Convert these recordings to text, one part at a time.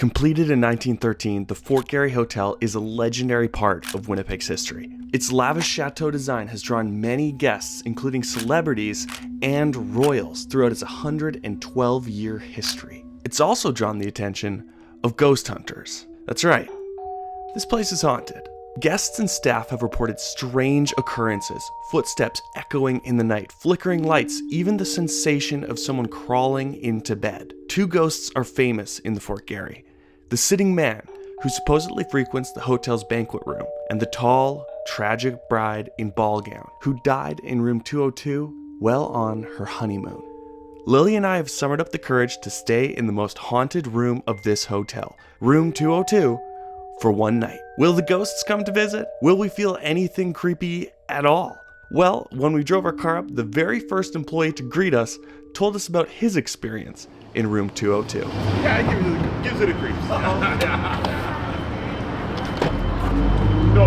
Completed in 1913, the Fort Garry Hotel is a legendary part of Winnipeg's history. Its lavish chateau design has drawn many guests, including celebrities and royals, throughout its 112-year history. It's also drawn the attention of ghost hunters. That's right, this place is haunted. Guests and staff have reported strange occurrences, footsteps echoing in the night, flickering lights, even the sensation of someone crawling into bed. Two ghosts are famous in the Fort Garry: the sitting man, who supposedly frequents the hotel's banquet room, and the tall, tragic bride in ball gown, who died in room 202 while on her honeymoon. Lily and I have summoned up the courage to stay in the most haunted room of this hotel, room 202, for one night. Will the ghosts come to visit? Will we feel anything creepy at all? Well, when we drove our car up, the very first employee to greet us told us about his experience in room 202. Yeah, it gives it a creep. No,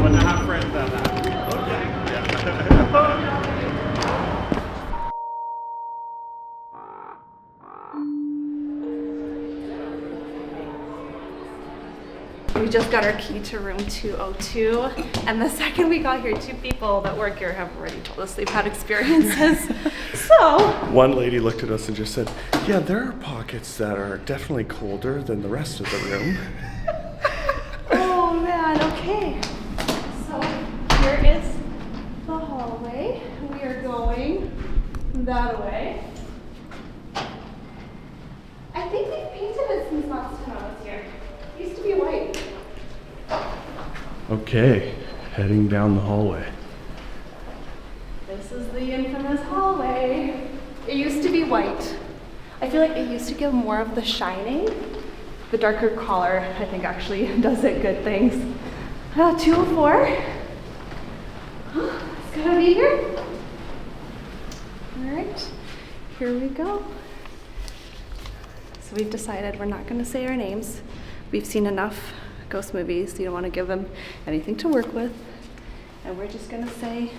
when I have friends that have. Okay. Yeah. We just got our key to room 202, and the second we got here, two people that work here have already told us they've had experiences. So one lady looked at us and just said, yeah, there are pockets that are definitely colder than the rest of the room. Oh man, okay. So here is the hallway. We are going that way. I think they've painted it since last time I was here. It used to be white. Okay, heading down the hallway. This is the infamous hallway. It used to be white. I feel like it used to give more of the shining. The darker color, I think, actually does it good things. 204. It's gonna be here. All right, here we go. So we've decided we're not gonna say our names. We've seen enough ghost movies, so you don't want to give them anything to work with. And we're just gonna say,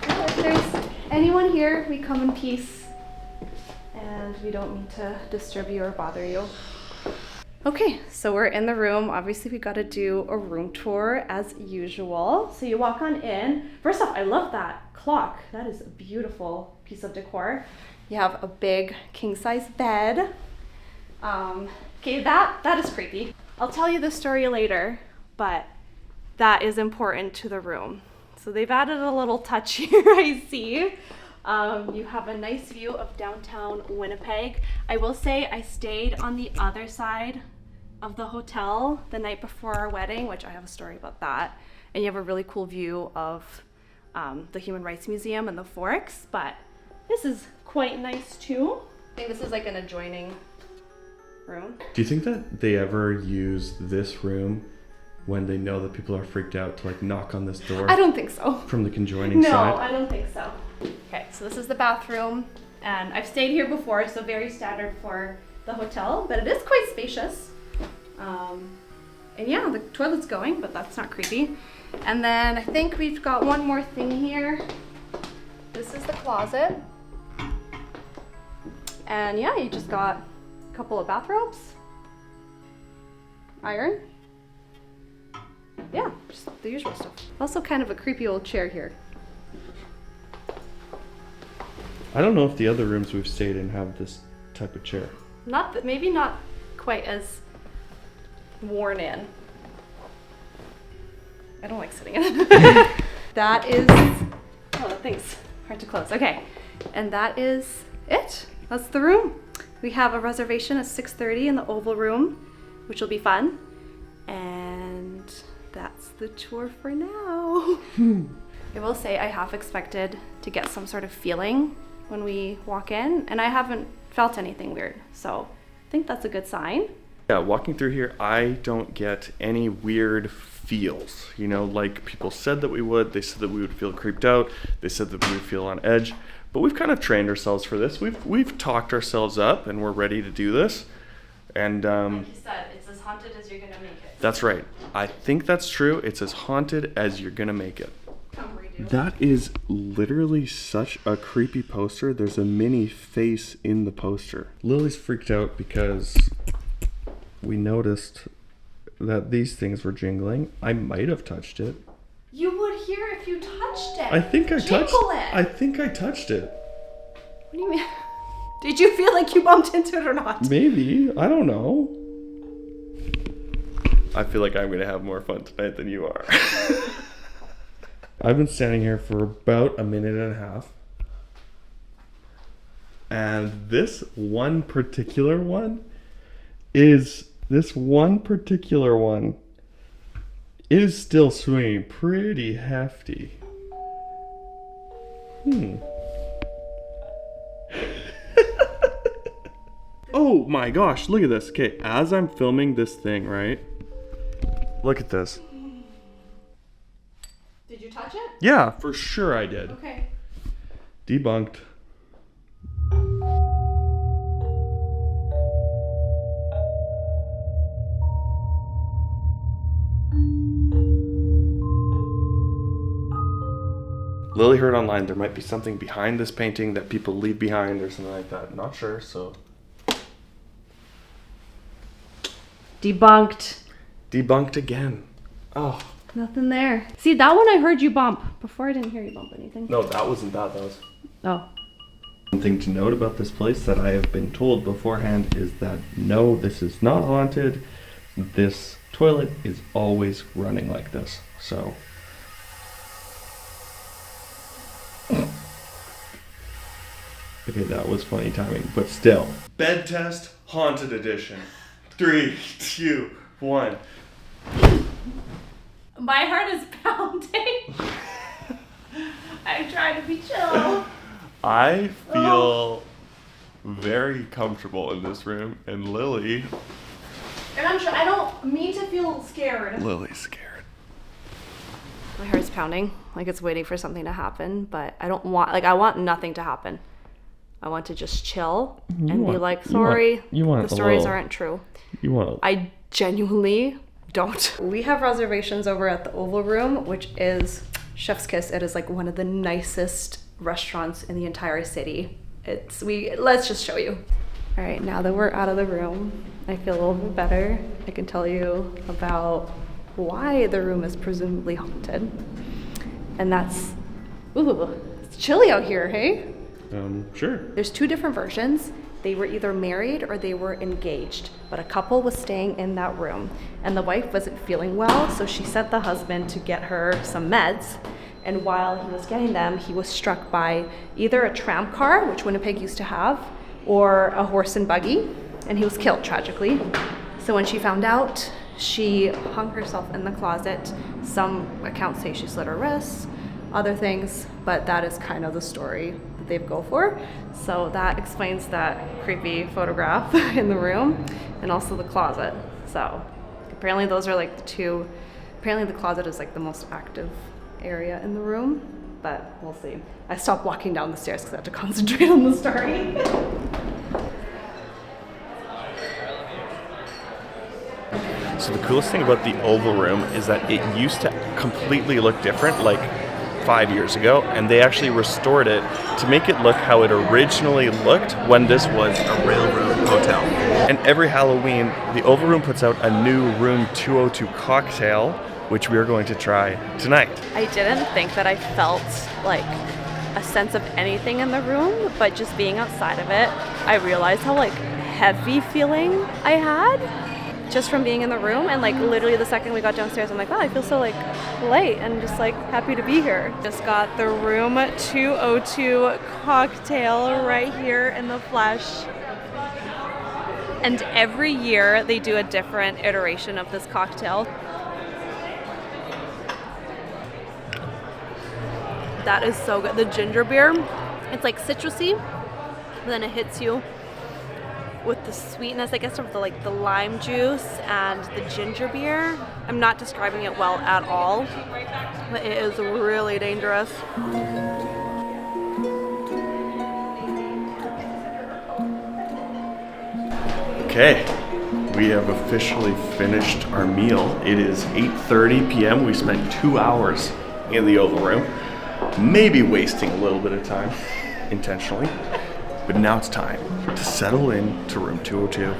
well, if there's anyone here, we come in peace and we don't mean to disturb you or bother you. Okay, so we're in the room. Obviously we got to do a room tour as usual. So you walk on in. First off, I love that clock. That is a beautiful piece of decor. You have a big king-size bed. Okay, that is creepy. I'll tell you the story later, but that is important to the room. So they've added a little touch here, I see. You have a nice view of downtown Winnipeg. I will say I stayed on the other side of the hotel the night before our wedding, which I have a story about that. And you have a really cool view of the Human Rights Museum and the Forks, but this is quite nice too. I think this is like an adjoining room. Do you think that they ever use this room when they know that people are freaked out to like knock on this door? I don't think so. From the conjoining side? No, I don't think so. Okay, so this is the bathroom, and I've stayed here before, so very standard for the hotel, but it is quite spacious. And yeah, the toilet's going, but that's not creepy. And then I think we've got one more thing here. This is the closet. And yeah, you just got a couple of bathrobes, iron. Yeah, just the usual stuff. Also kind of a creepy old chair here. I don't know if the other rooms we've stayed in have this type of chair. Not that, maybe not quite as worn in. I don't like sitting in it. That is, oh, that thing's hard to close. Okay, and that is it. That's the room. We have a reservation at 6:30 in the Oval Room, which will be fun. And that's the tour for now. I will say I half expected to get some sort of feeling when we walk in, and I haven't felt anything weird, so I think that's a good sign. Yeah, walking through here, I don't get any weird feels, you know, like people said that we would. They said that we would feel creeped out. They said that we would feel on edge, but we've kind of trained ourselves for this. We've talked ourselves up, and we're ready to do this. And like you said, it's as haunted as you're gonna make it. That's right. I think that's true. It's as haunted as you're gonna make it. Come redo That is literally such a creepy poster. There's a mini face in the poster. Lily's freaked out because we noticed that these things were jingling. I might have touched it. You would hear if you touched it. I think I touched it. I think I touched it. What do you mean? Did you feel like you bumped into it or not? Maybe. I don't know. I feel like I'm going to have more fun tonight than you are. I've been standing here for about a minute and a half. And this one particular one is still swinging pretty hefty. Oh my gosh, look at this. Okay, as I'm filming this thing, right? Look at this. Did you touch it? Yeah, for sure I did. Okay. Debunked. Lily heard online there might be something behind this painting that people leave behind or something like that. Not sure, so. Debunked. Debunked again. Oh. Nothing there. See, that one I heard you bump. Before I didn't hear you bump anything. No, that wasn't that. That was. Oh. One thing to note about this place that I have been told beforehand is that no, this is not haunted. This toilet is always running like this. So. Okay, that was funny timing, but still. Bed test, haunted edition. 3, 2, 1. My heart is pounding. I'm trying to be chill. I feel very comfortable in this room, and Lily. And I'm sure I don't mean to feel scared. Lily's scared. My heart's pounding, like it's waiting for something to happen, but I don't want, like, I want nothing to happen. I want to just chill and be like, sorry, the stories aren't true. I genuinely don't. We have reservations over at the Oval Room, which is chef's kiss. It is like one of the nicest restaurants in the entire city. Let's just show you. All right, now that we're out of the room, I feel a little bit better. I can tell you about why the room is presumably haunted. And that's, ooh, it's chilly out here, hey? Sure. There's 2 different versions. They were either married or they were engaged, but a couple was staying in that room, and the wife wasn't feeling well, so she sent the husband to get her some meds, and while he was getting them, he was struck by either a tram car, which Winnipeg used to have, or a horse and buggy, and he was killed tragically. So when she found out, she hung herself in the closet. Some accounts say she slit her wrists, other things, but that is kind of the story that they go for. So that explains that creepy photograph in the room, and also the closet. So apparently those are like the 2. Apparently the closet is like the most active area in the room, but we'll see. I stopped walking down the stairs because I had to concentrate on the story. So the coolest thing about the Oval Room is that it used to completely look different, like 5 years ago, and they actually restored it to make it look how it originally looked when this was a railroad hotel. And every Halloween, the Oval Room puts out a new Room 202 cocktail, which we are going to try tonight. I didn't think that I felt like a sense of anything in the room, but just being outside of it, I realized how like heavy feeling I had just from being in the room. And like literally the second we got downstairs, I'm like, wow, I feel so like light and just like happy to be here. Just got the Room 202 cocktail right here in the flesh. And every year they do a different iteration of this cocktail. That is so good. The ginger beer, it's like citrusy, but then it hits you with the sweetness, I guess, of the like the lime juice and the ginger beer. I'm not describing it well at all, but it is really dangerous. Okay, we have officially finished our meal. It is 8:30 p.m. We spent 2 hours in the Oval Room. maybe wasting a little bit of time intentionally. But now it's time to settle in to room 202.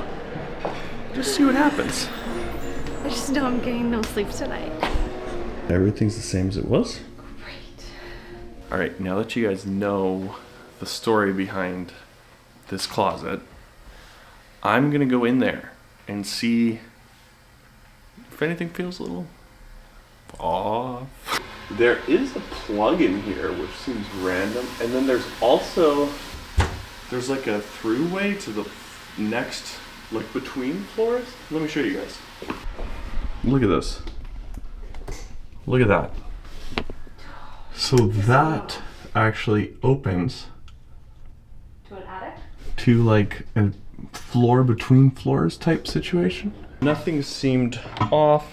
Just see what happens. I just know I'm getting no sleep tonight. Everything's the same as it was. Great. All right, now that you guys know the story behind this closet, I'm gonna go in there and see if anything feels a little off. There is a plug in here, which seems random, and then there's like a throughway to the next, like between floors. Let me show you guys. Look at this. Look at that. So that actually opens To an attic? to like a floor between floors type situation. Nothing seemed off,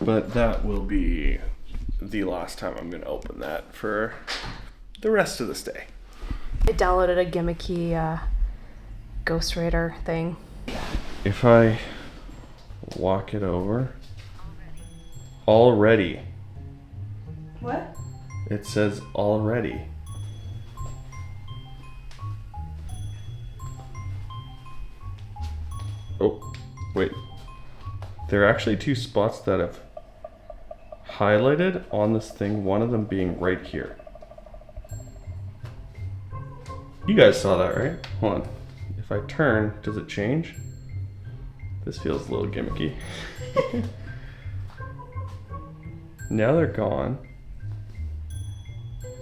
but that will be the last time I'm gonna open that for the rest of this day. I downloaded a gimmicky ghostwriter thing. If I walk it over, already, What? it says already. Oh, wait. There are actually two spots that have highlighted on this thing, one of them being right here. You guys saw that, right? Hold on. If I turn, does it change? This feels a little gimmicky. Now they're gone.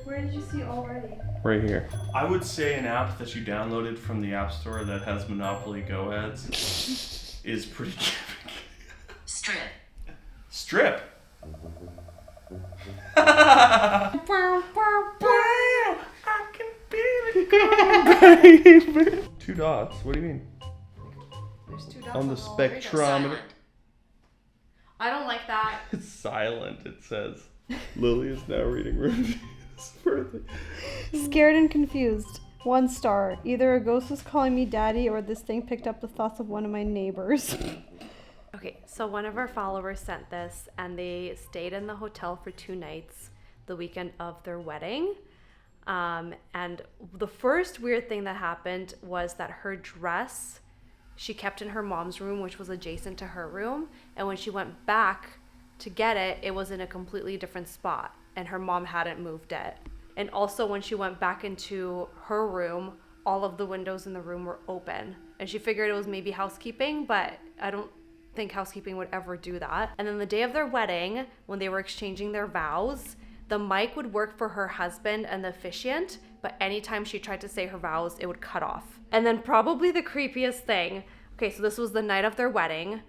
Where did you see already? Right here. I would say an app that you downloaded from the App Store that has Monopoly Go ads is pretty gimmicky. Strip. Strip? I can feel it go, baby. 2 dots? What do you mean? There's 2 dots On the wall. spectrometer. Silent. I don't like that. It's silent, it says. Lily is now reading reviews for the... Scared and confused. 1 star. Either a ghost was calling me daddy or this thing picked up the thoughts of one of my neighbors. Okay, so one of our followers sent this, and they stayed in the hotel for 2 nights the weekend of their wedding. And the first weird thing that happened was that her dress she kept in her mom's room, which was adjacent to her room. And when she went back to get it, it was in a completely different spot, and her mom hadn't moved it. And also when she went back into her room, all of the windows in the room were open. And she figured it was maybe housekeeping, but I don't think housekeeping would ever do that. And then the day of their wedding, when they were exchanging their vows, the mic would work for her husband and the officiant, but anytime she tried to say her vows, it would cut off. And then probably the creepiest thing, okay, so this was the night of their wedding,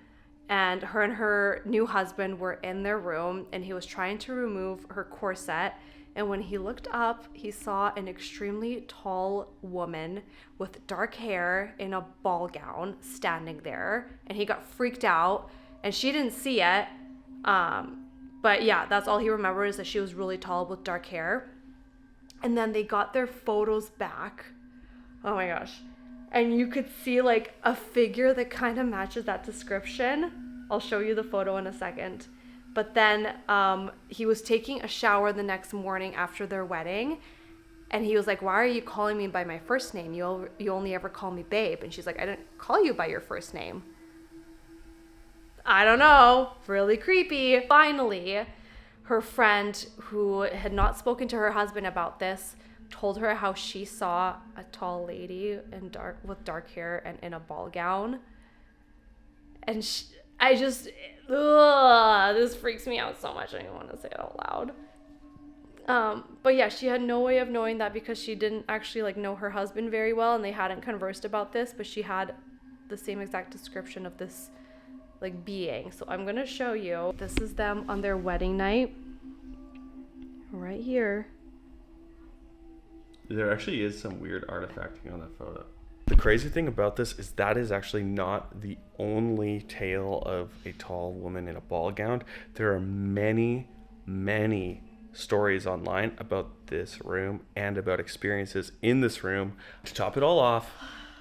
and her new husband were in their room, and he was trying to remove her corset. And when he looked up, he saw an extremely tall woman with dark hair in a ball gown standing there, and he got freaked out, and she didn't see it. But yeah, that's all he remembered, is that she was really tall with dark hair. And then they got their photos back. Oh my gosh. And you could see like a figure that kind of matches that description. I'll show you the photo in a second. But then he was taking a shower the next morning after their wedding. And he was like, why are you calling me by my first name? You only ever call me babe. And she's like, I didn't call you by your first name. I don't know. Really creepy. Finally, her friend, who had not spoken to her husband about this, told her how she saw a tall lady with dark hair and in a ball gown. And this freaks me out so much. I don't want to say it out loud. But yeah, she had no way of knowing that because she didn't actually know her husband very well, and they hadn't conversed about this, but she had the same exact description of this being. So I'm gonna show you. This is them on their wedding night. Right here. There actually is some weird artifacting on that photo. The crazy thing about this is that is actually not the only tale of a tall woman in a ball gown. There are many, many stories online about this room and about experiences in this room. To top it all off,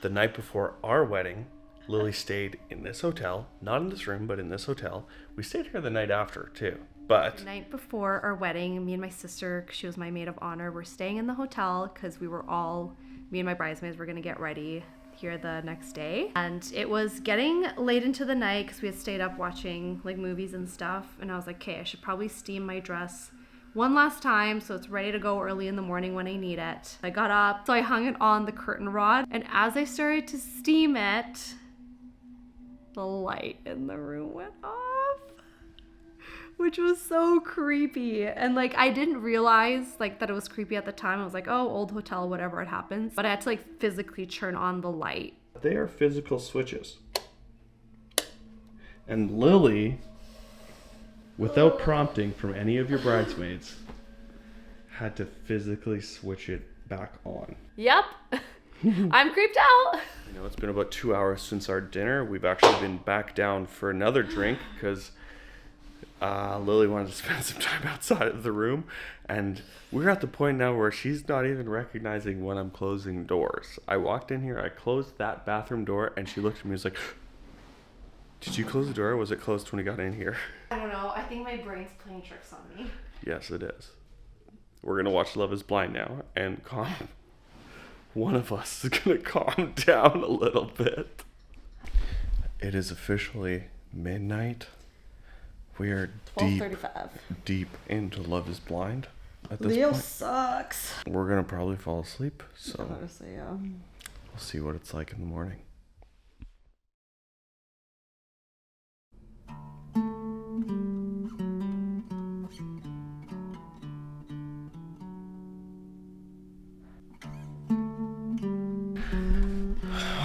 the night before our wedding, Lily stayed in this hotel, not in this room, but in this hotel. We stayed here the night after too. But The night before our wedding, me and my sister, 'cause she was my maid of honor, were staying in the hotel because me and my bridesmaids were gonna get ready here the next day. And it was getting late into the night because we had stayed up watching like movies and stuff. And I was like, okay, I should probably steam my dress one last time so it's ready to go early in the morning when I need it. I got up, so I hung it on the curtain rod. And as I started to steam it, the light in the room went off, which was so creepy. And like, I didn't realize like that it was creepy at the time. I was like, oh, old hotel, whatever, it happens. But I had to like physically turn on the light. they are physical switches. And Lily, without prompting from any of your bridesmaids, had to physically switch it back on. Yep. I'm creeped out. You know, it's been about 2 hours since our dinner. We've actually been back down for another drink because Lily wanted to spend some time outside of the room. And we're at the point now where she's not even recognizing when I'm closing doors. I walked in here, I closed that bathroom door, and she looked at me and was like, did you close the door or was it closed when we got in here? I don't know. I think my brain's playing tricks on me. Yes, it is. We're going to watch Love is Blind now and one of us is going to calm down a little bit. It is officially midnight. We are 12:35. deep into Love is Blind at this Leo point. sucks. We're going to probably fall asleep, so Honestly, yeah. we'll see what it's like in the morning.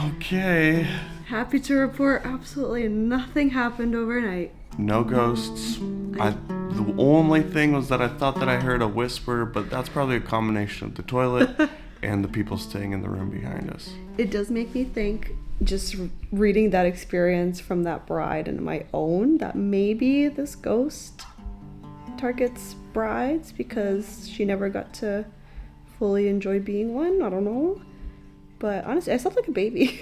Okay. Happy to report absolutely nothing happened overnight. No ghosts. The only thing was that I thought that I heard a whisper, but that's probably a combination of the toilet and the people staying in the room behind us. It does make me think, just reading that experience from that bride and my own, that maybe this ghost targets brides because she never got to fully enjoy being one. I don't know. But honestly, I slept like a baby.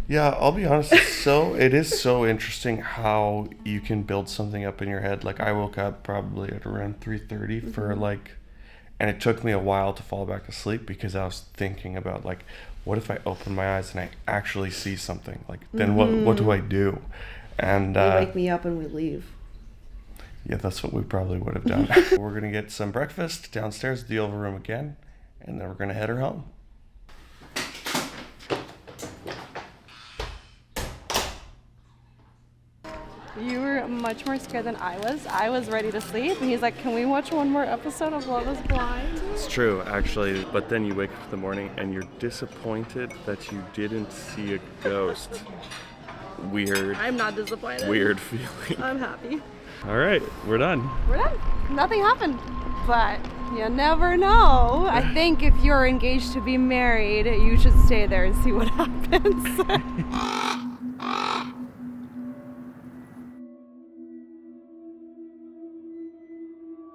Yeah, I'll be honest, it is so interesting how you can build something up in your head. Like, I woke up probably at around 3:30 for and it took me a while to fall back asleep because I was thinking about, like, what if I open my eyes and I actually see something? Like, then what do I do? And You wake me up and we leave. yeah, that's what we probably would have done. We're going to get some breakfast downstairs at the Oval Room again, and then we're going to head her home. You were much more scared than I was. I was ready to sleep, and he's like, can we watch one more episode of Love is Blind? It's true, actually, but then you wake up in the morning and you're disappointed that you didn't see a ghost. Weird. I'm not disappointed. Weird feeling. I'm happy. All right, we're done. We're done. Nothing happened. But you never know. I think if you're engaged to be married, you should stay there and see what happens.